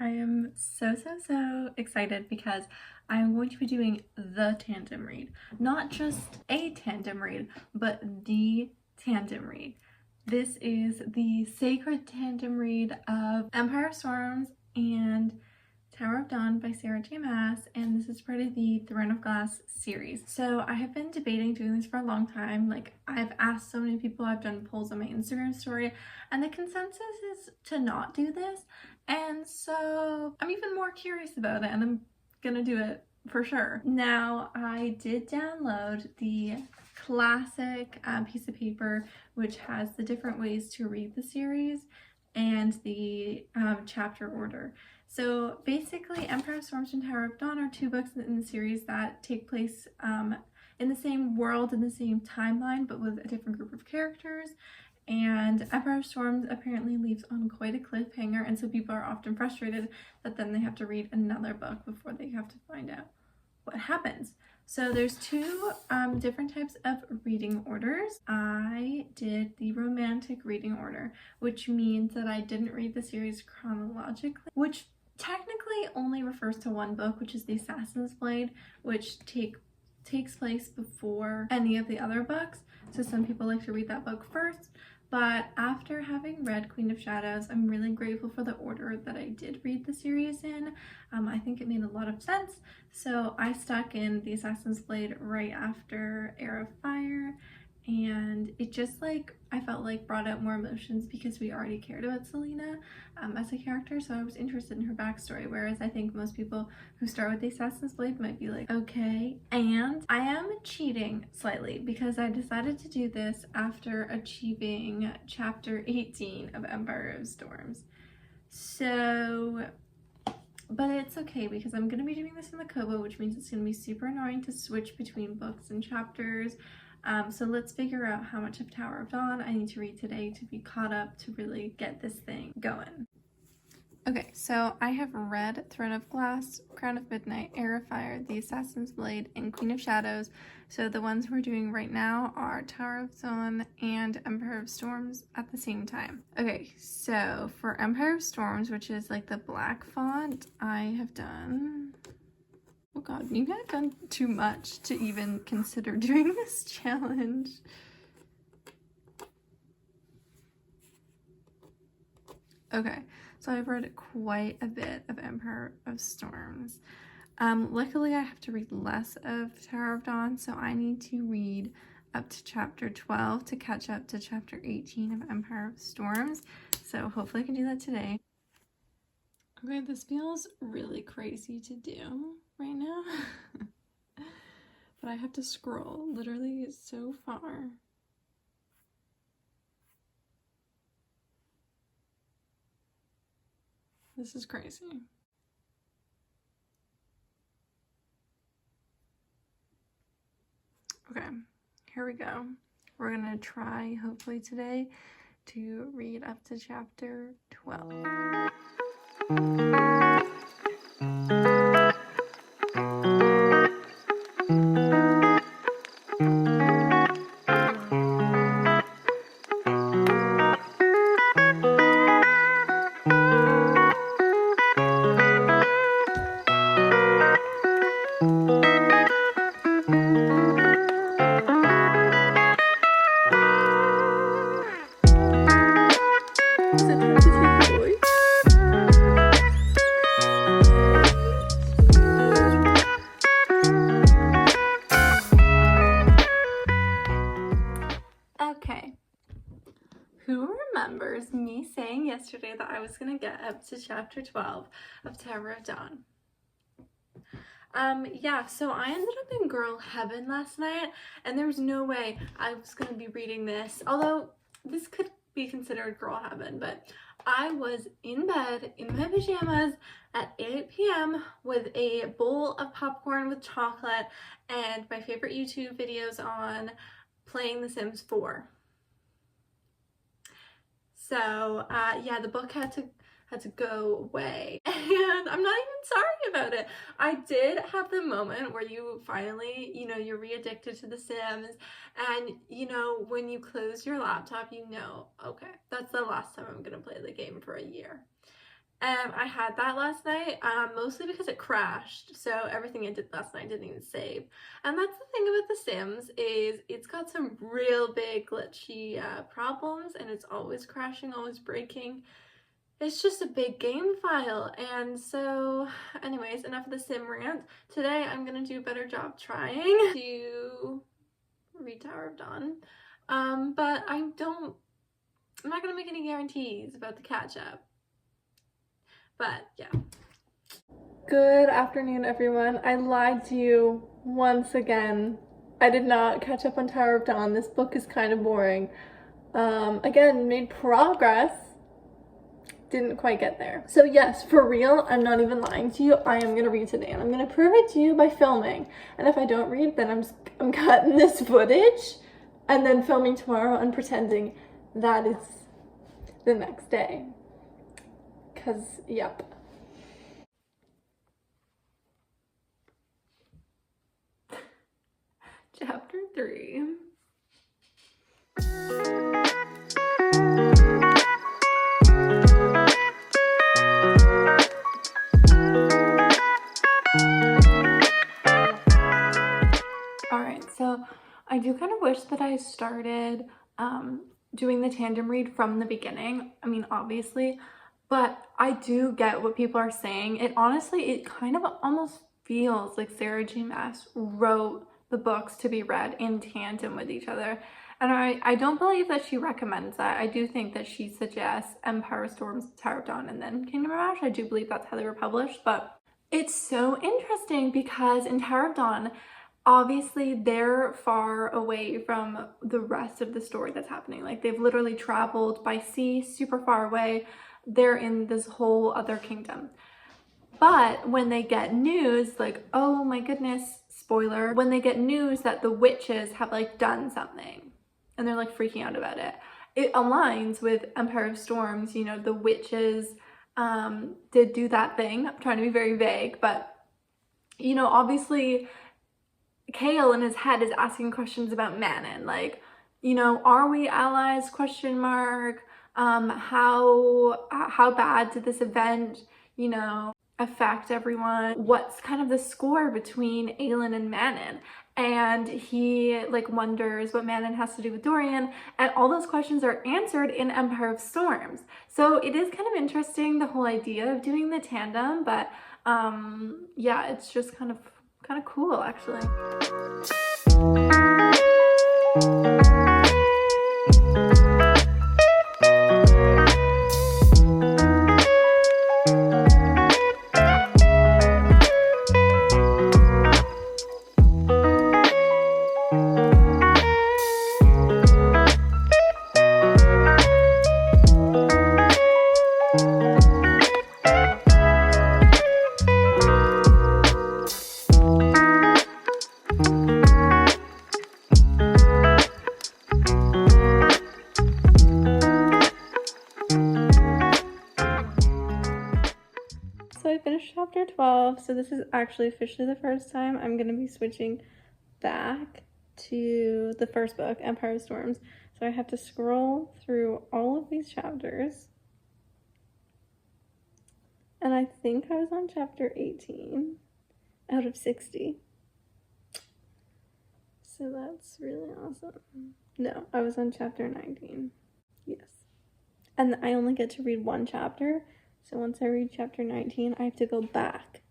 I am so excited because I'm going to be doing the tandem read. Not just a tandem read, but the tandem read. This is the sacred tandem read of Empire of Storms and Tower of Dawn by Sarah J. Maas, and this is part of the Throne of Glass series. So I have been debating doing this for a long time. Like, I've asked so many people, I've done polls on my Instagram story, and the consensus is to not do this. And so I'm even more curious about it, and I'm gonna do it for sure. Now, I did download the classic piece of paper, which has the different ways to read the series and the chapter order. So basically, Empire of Storms and Tower of Dawn are two books in the series that take place in the same world, in the same timeline, but with a different group of characters. And Empire of Storms apparently leaves on quite a cliffhanger, and so people are often frustrated that then they have to read another book before they have to find out what happens. So there's two different types of reading orders. I did the romantic reading order, which means that I didn't read the series chronologically, which technically only refers to one book, which is The Assassin's Blade, which takes place before any of the other books. So some people like to read that book first. But after having read Queen of Shadows, I'm really grateful for the order that I did read the series in. I think it made a lot of sense. So I stuck in The Assassin's Blade right after Heir of Fire, and it just I felt like brought out more emotions because we already cared about Selena as a character, so I was interested in her backstory, whereas I think most people who start with The Assassin's Blade might be like, okay. And I am cheating slightly because I decided to do this after achieving chapter 18 of Empire of Storms. So, but it's okay because I'm going to be doing this in the Kobo, which means it's going to be super annoying to switch between books and chapters. So let's figure out how much of Tower of Dawn I need to read today to be caught up to really get this thing going. Okay, so I have read Throne of Glass, Crown of Midnight, Heir of Fire, The Assassin's Blade, and Queen of Shadows. So the ones we're doing right now are Tower of Dawn and Empire of Storms at the same time. Okay, so for Empire of Storms, which is like the black font, I have done... Oh god, maybe I've done too much to even consider doing this challenge. Okay, so I've read quite a bit of Empire of Storms. Luckily I have to read less of Tower of Dawn, so I need to read up to chapter 12 to catch up to chapter 18 of Empire of Storms. So hopefully I can do that today. Okay, this feels really crazy to do right now, but I have to scroll literally so far. This is crazy. Okay, here we go. We're gonna try, hopefully today, to read up to chapter 12. Okay, who remembers me saying yesterday that I was gonna get up to chapter 12 of Tower of Dawn? Yeah, so I ended up in girl heaven last night, and there was no way I was gonna be reading this, although this could be considered girl heaven, but I was in bed in my pajamas at 8 p.m. with a bowl of popcorn with chocolate and my favorite YouTube videos on, playing The Sims 4. So yeah, the book had to go away, and I'm not even sorry about it. I did have the moment where you finally, you're re-addicted to The Sims, and when you close your laptop, okay, that's the last time I'm gonna play the game for a year. I had that last night, mostly because it crashed, so everything I did last night didn't even save. And that's the thing about The Sims, is it's got some real big glitchy problems, and it's always crashing, always breaking. It's just a big game file. And so anyways, enough of the sim rant. Today I'm gonna do a better job trying to read Tower of Dawn, but I'm not gonna make any guarantees about the catch up. But yeah. Good afternoon, everyone. I lied to you once again. I did not catch up on Tower of Dawn. This book is kind of boring. Again, made progress. Didn't quite get there. So yes, for real, I'm not even lying to you. I am gonna read today, and I'm gonna prove it to you by filming. And if I don't read, then I'm cutting this footage and then filming tomorrow and pretending that is the next day. 'Cause, yep. Chapter 3. Alright, so I do kind of wish that I started doing the tandem read from the beginning. I mean, obviously, but I do get what people are saying. It kind of almost feels like Sarah J. Maas wrote the books to be read in tandem with each other. And I don't believe that she recommends that. I do think that she suggests Empire of Storms, Tower of Dawn, and then Kingdom of Ash. I do believe that's how they were published, but it's so interesting because in Tower of Dawn, obviously they're far away from the rest of the story that's happening. Like, they've literally traveled by sea super far away. They're in this whole other kingdom. But when they get news, like, oh my goodness, spoiler, when they get news that the witches have like done something and they're like freaking out about it, it aligns with Empire of Storms. You know, the witches did do that thing. I'm trying to be very vague, but you know, obviously Kale in his head is asking questions about Manon, like, you know, are we allies, question mark? How bad did this event, you know, affect everyone? What's kind of the score between Aelin and Manon? And he like wonders what Manon has to do with Dorian, and all those questions are answered in Empire of Storms. So it is kind of interesting, the whole idea of doing the tandem, but yeah, it's just kind of cool actually. So I finished chapter 12, so this is actually officially the first time I'm going to be switching back to the first book, Empire of Storms. So I have to scroll through all of these chapters. And I think I was on chapter 18 out of 60. So that's really awesome. No, I was on chapter 19. Yes. And I only get to read one chapter. So once I read chapter 19, I have to go back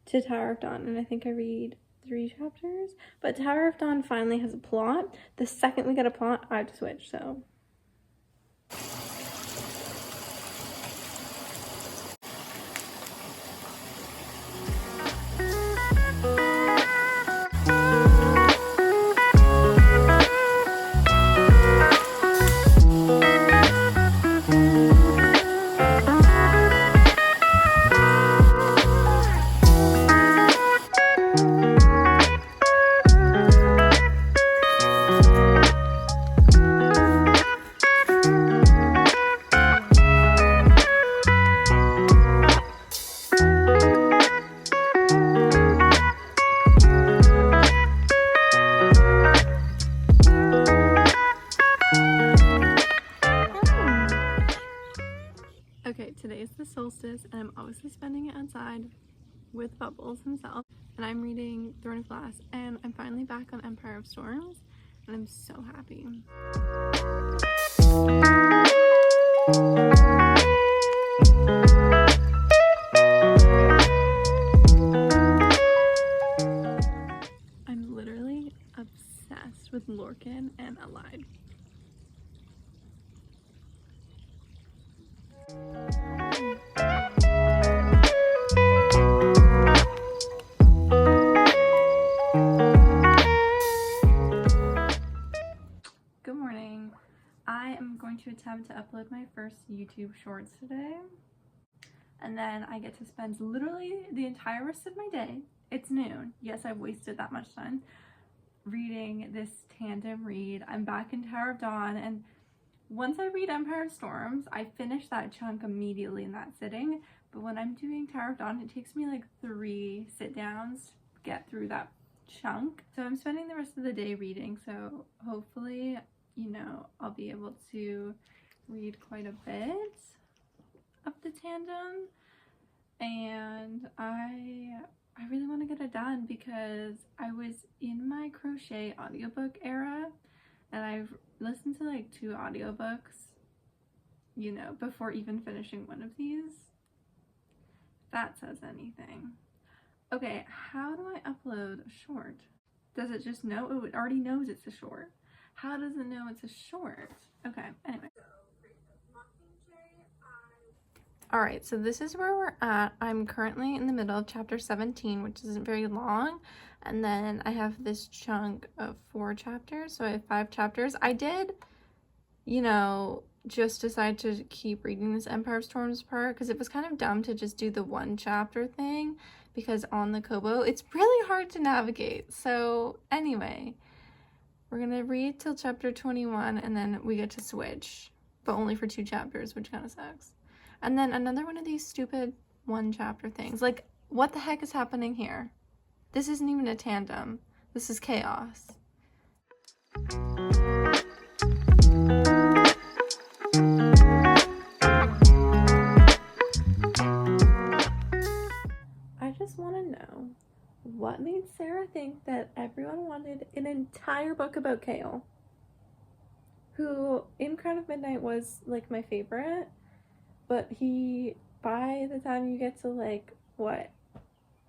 to Tower of Dawn. And I think I read 3 chapters. But Tower of Dawn finally has a plot. The second we get a plot, I have to switch, so... I'm obviously spending it outside with Bubbles himself, and I'm reading Throne of Glass, and I'm finally back on Empire of Storms, and I'm so happy. I'm literally obsessed with Lorcan and Allied. Good morning. I am going to attempt to upload my first YouTube shorts today, and then I get to spend literally the entire rest of my day. It's noon. Yes, I've wasted that much time reading this tandem read. I'm back in Tower of Dawn, and once I read Empire of Storms, I finish that chunk immediately in that sitting, but when I'm doing Tower of Dawn, it takes me like 3 sit-downs to get through that chunk. So I'm spending the rest of the day reading, so hopefully, you know, I'll be able to read quite a bit of the tandem, and I really want to get it done because I was in my crochet audiobook era, and I've listened to like 2 audiobooks, you know, before even finishing one of these. If that says anything. Okay, how do I upload a short? Does it just know? Oh, it already knows it's a short. How does it know it's a short? Okay, anyway. Alright, so this is where we're at. I'm currently in the middle of chapter 17, which isn't very long. And then I have this chunk of 4 chapters, so I have 5 chapters. I did, you know, just decide to keep reading this Empire of Storms part because it was kind of dumb to just do the 1 chapter thing, because on the Kobo, it's really hard to navigate. So anyway, we're gonna read till chapter 21 and then we get to switch, but only for 2 chapters, which kind of sucks. And then another one of these stupid 1 chapter things. Like, what the heck is happening here? This isn't even a tandem. This is chaos. I just want to know, what made Sarah think that everyone wanted an entire book about Kale? Who, in Crown of Midnight, was, like, my favorite. But he, by the time you get to, like, what?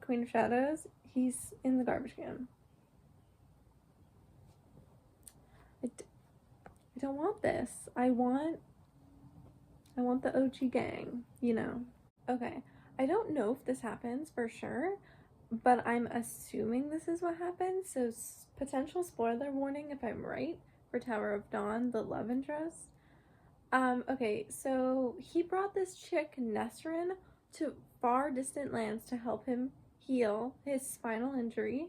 Queen of Shadows, he's in the garbage can. I don't want this. I want the OG gang, you know. Okay, I don't know if this happens for sure, but I'm assuming this is what happens, so potential spoiler warning if I'm right for Tower of Dawn, the love interest. Okay, so he brought this chick, Nesrin, to far distant lands to help him heal his spinal injury.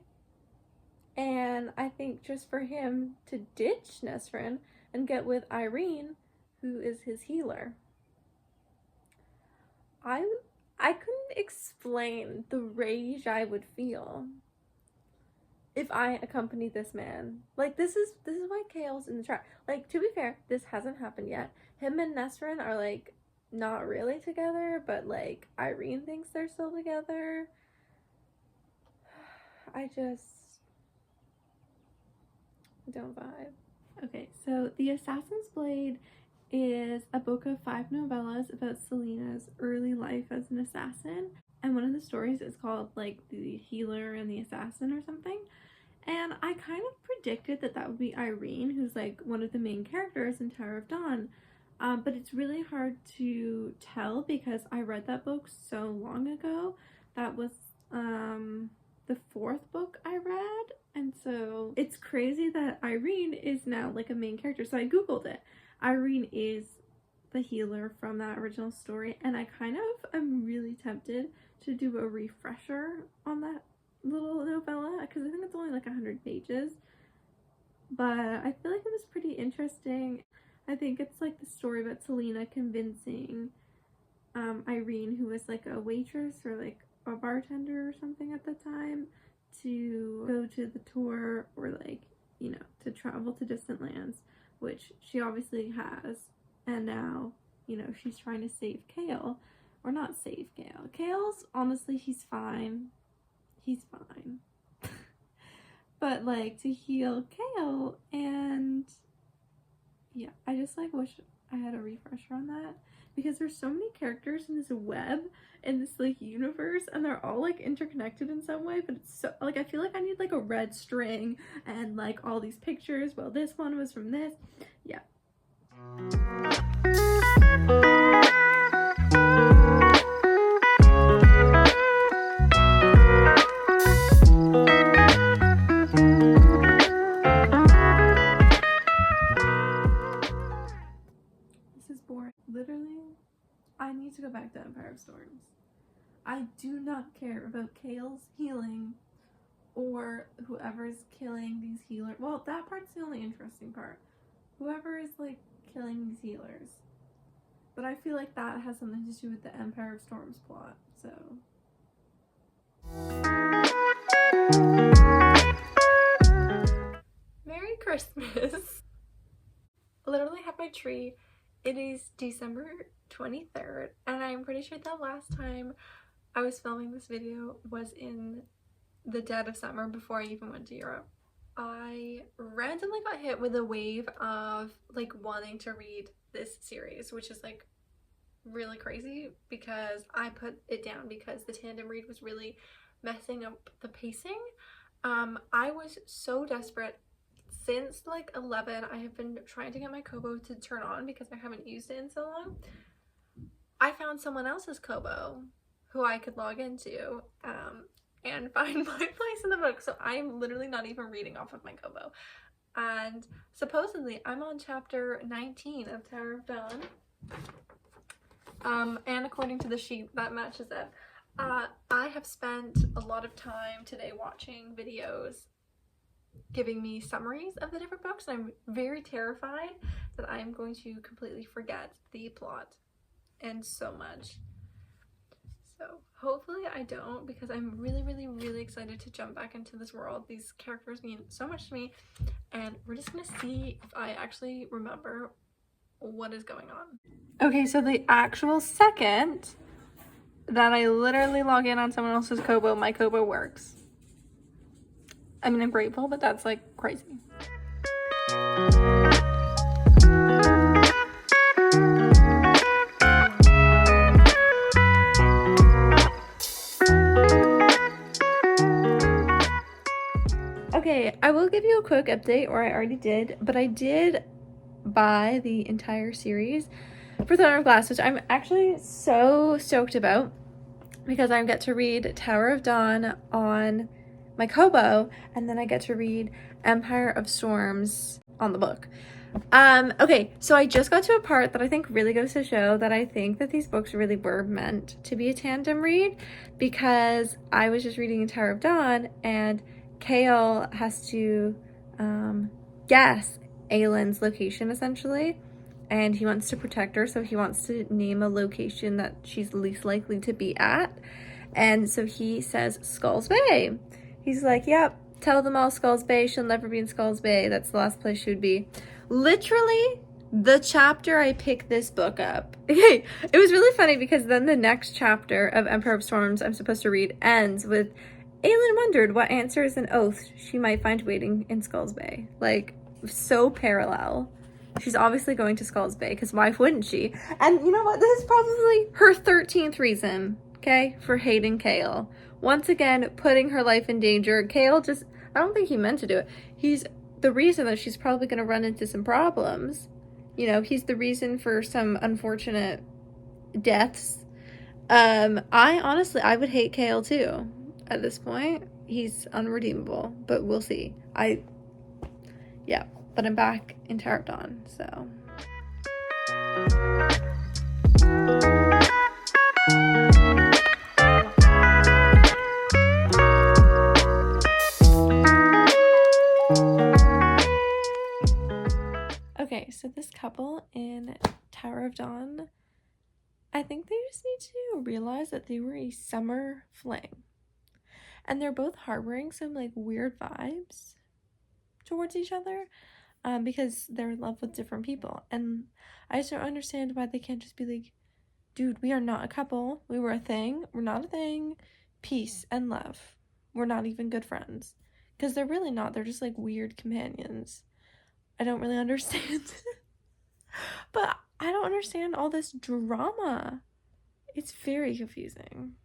And I think just for him to ditch Nesrin and get with Irene, who is his healer. I couldn't explain the rage I would feel if I accompanied this man. Like, this is why Kale's in the trap. Like, to be fair, this hasn't happened yet. Him and Nesrin are, like, not really together, but, like, Irene thinks they're still together. I don't vibe. Okay, so The Assassin's Blade is a book of 5 novellas about Selena's early life as an assassin. And one of the stories is called, like, The Healer and the Assassin or something. And I kind of predicted that would be Irene, who's, like, one of the main characters in Tower of Dawn. But it's really hard to tell because I read that book so long ago. That was the 4th book I read. And so it's crazy that Irene is now, like, a main character. So I googled it. Irene is the healer from that original story. And I kind of am really tempted to do a refresher on that little novella because I think it's only like 100 pages, but I feel like it was pretty interesting. I think it's like the story about Selena convincing Irene, who was like a waitress or like a bartender or something at the time, to go to the tour or, like, you know, to travel to distant lands, which she obviously has, and now, you know, she's trying to save Kale, or not save Kale. Kale's, honestly, he's fine. He's fine. But, like, to heal Kale, and yeah, I just, like, wish I had a refresher on that, because there's so many characters in this web, in this, like, universe, and they're all, like, interconnected in some way, but it's so, like, I feel like I need, like, a red string, and, like, all these pictures. Well, this one was from this. Yeah. This is boring. Literally, I need to go back to Empire of Storms. I do not care about Kale's healing or whoever's killing these healers. Well, that part's the only interesting part. Whoever is, like, killing these healers. But I feel like that has something to do with the Empire of Storms plot, so. Merry Christmas! I literally have my tree. It is December 23rd, and I'm pretty sure the last time I was filming this video was in the dead of summer, before I even went to Europe. I randomly got hit with a wave of, like, wanting to read this series, which is, like, really crazy, because I put it down because the tandem read was really messing up the pacing. I was so desperate. Since, like, 11, I have been trying to get my Kobo to turn on because I haven't used it in so long. I found someone else's Kobo who I could log into and find my place in the book. So I'm literally not even reading off of my Kobo. And supposedly I'm on chapter 19 of Tower of Dawn. And according to the sheet, that matches it. I have spent a lot of time today watching videos giving me summaries of the different books, and I'm very terrified that I am going to completely forget the plot and so much. So hopefully I don't, because I'm really, really, really excited to jump back into this world. These characters mean so much to me, and we're just gonna see if I actually remember what is going on. Okay, so the actual second that I literally log in on someone else's Kobo, my Kobo works. I mean, I'm grateful, but that's, like, crazy. Okay, I will give you a quick update, or I already did, but I did buy the entire series for Throne of Glass, which I'm actually so stoked about, because I get to read Tower of Dawn on my Kobo, and then I get to read Empire of Storms on the book. Okay, so I just got to a part that I think really goes to show that I think that these books really were meant to be a tandem read, because I was just reading Tower of Dawn, and Kale has to guess Aylin's location, essentially, and he wants to protect her, so he wants to name a location that she's least likely to be at. And so he says Skulls Bay. He's like, yep, tell them all Skulls Bay. She'll never be in Skulls Bay. That's the last place she would be. Literally, the chapter I picked this book up. Okay, it was really funny, because then the next chapter of Empire of Storms I'm supposed to read ends with Aylin wondered what answers and oaths she might find waiting in Skulls Bay. Like, so parallel. She's obviously going to Skulls Bay, because why wouldn't she? And you know what? This is probably her 13th reason, okay, for hating Kale. Once again, putting her life in danger. Kale just, I don't think he meant to do it. He's the reason that she's probably going to run into some problems. You know, he's the reason for some unfortunate deaths. I would hate Kale too at this point. He's unredeemable, but we'll see. Yeah, but I'm back in Tower of Dawn, so. Okay, so this couple in Tower of Dawn, I think they just need to realize that they were a summer fling. And they're both harboring some, like, weird vibes towards each other, because they're in love with different people. And I just don't understand why they can't just be like, dude, we are not a couple. We were a thing. We're not a thing. Peace and love. We're not even good friends. Because they're really not. They're just like weird companions. I don't really understand. But I don't understand all this drama. It's very confusing.